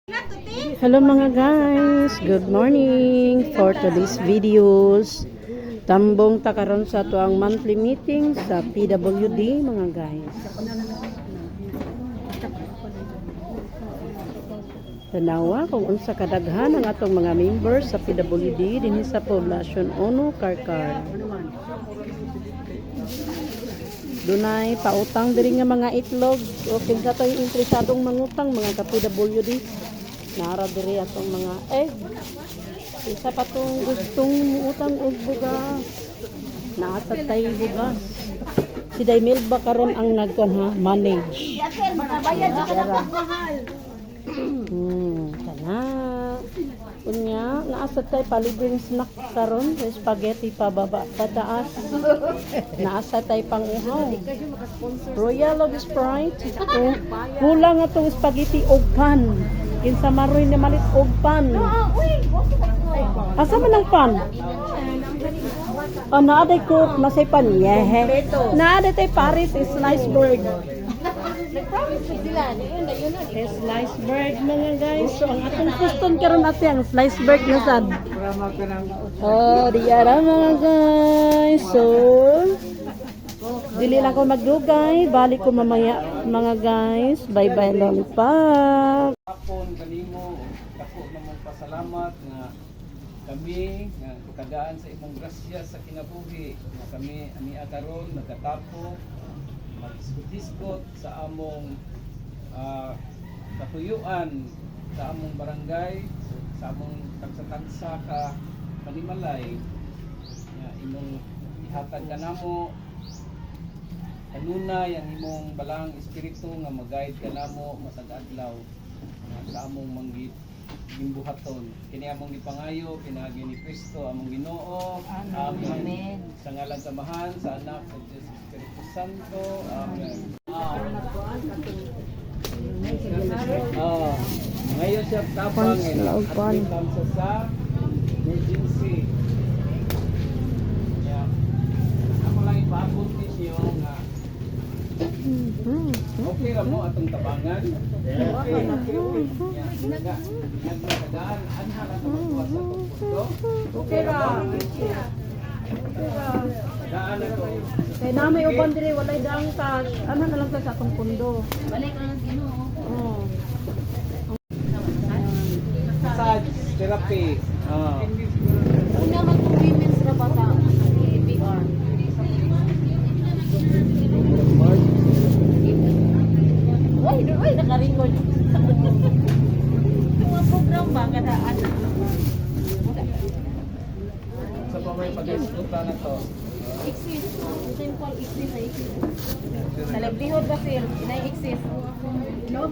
Hello mga guys, good morning. For today's videos, tambong takaron sa tuang monthly meeting sa PWD mga guys. Tanawa kung unsa kadaghan ang atong mga members sa PWD dinhi sa Poblacion 1 Karkar. Dunay pautang diri nga mga itlog o kinsa tayo interesadong mangutang mga ka PWD. Nara diri atong mga egg. Isa pa tong gustong utang og bugas. Naasa tay bugas. Si Daimel ba karon ang manage. Kana. Unya, naasa tay palibing snack karon, spaghetti pa baba pataas. Naasa tay pang uhaw. Royal of Sprite. Kulang atong spaghetti og pan. Kinsa maroy ni malit og pan. Asa man ang pan? Naaday cook, masay pan. Yehe. Naaday tay Paris slice bird. Nag-promise sila. Slice bird mga guys. So ang atong kuston karon ate ang slice bird na sad. Oh, diara mga guys. So dili lang ko magdugay, balik ko mamaya mga guys. Bye bye lollipop. Hapon kanimo dako namong pasalamat nga kami nga katagaan sa imong grasya sa kinabuhi nga kami ani karon nagkatapo mag-discuss sa among katuyuan sa among barangay sa among tagsa-tagsa ka panimalay nga imong ihatag kanamo kanunay ang imong balang espiritu nga mag-guide kanamo matag adlaw sa among manggit gimbuhaton kini among gipangayo pinagi ni Kristo among Ginoo. Amen. Sa ngalan sa Amahan sa Anak sa Diyos Espiritu Santo. Amen. Ngayon siya tapang sa emergency. Yeah. Ako lang ipaabot ninyo nga okay ra mo atong tabangan. Okay. Nagtagaan anha ra sa puso sa puso. Okay ra. Daan ako. Kay namay uban diri walay daang cash. Ano na lang sa atong pundo. Balik ang Ginoo. Oh. Massage therapy. Una man kung women's ra ba sa APR. Uy, naka-record. Mga program ba kada ano? Sa pamay pag-iskuta na to. Exist. Simple exist na exist. Sa livelihood ba sir? Na-exist. No?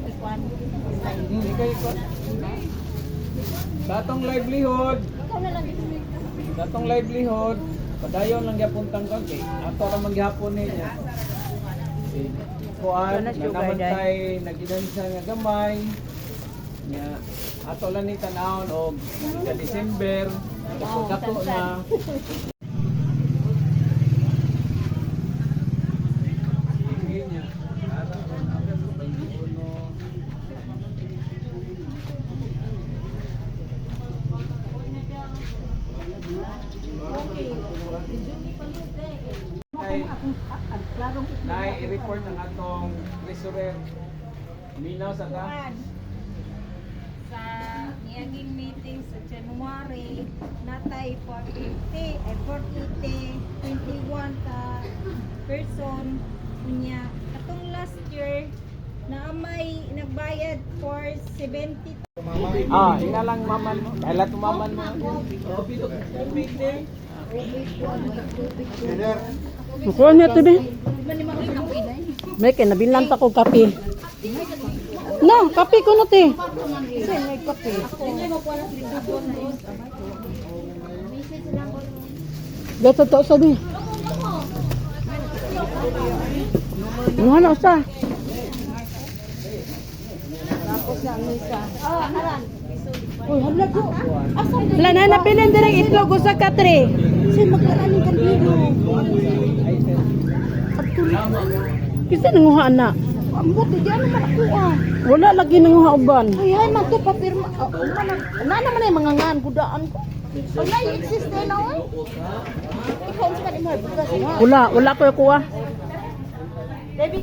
Ikwan. Hindi kayo ko. Datong livelihood. Ikaw na lang dito. Datong livelihood. Padayon lang giapuntang kag ato ra man gihapon niya. Kuan naman tay nagidansa nga gamay. Nya ato lang ni tanawon og sa December. Dato na. I-report ang atong treasurer. Minaw sa ka? Sa niyaging meeting sa January, natay 480, 21 ka person. Kunya, katong last year, naamay nagbayad for 70. Ina lang maman mo. Kailan tumaman mo? Kuha niya to be. May kinabilan pa ko kape. No, kape ko na te. May kape. Dito to sabi. Ano sa? Tapos na misa. Uy, habla ko. Wala na napilin direng itlog usa ka tre. Sin magkaraning kandido. Kasi nanguhaan na. Ambot, di ano man ako ah. Wala lagi nang hauban. Ay, ay, man to, papirma. Na naman ay mga ngan, gudaan ko. Wala, exist na na, oy. Ikaw, sa kanimo, bukas. Wala ko kuha. Baby,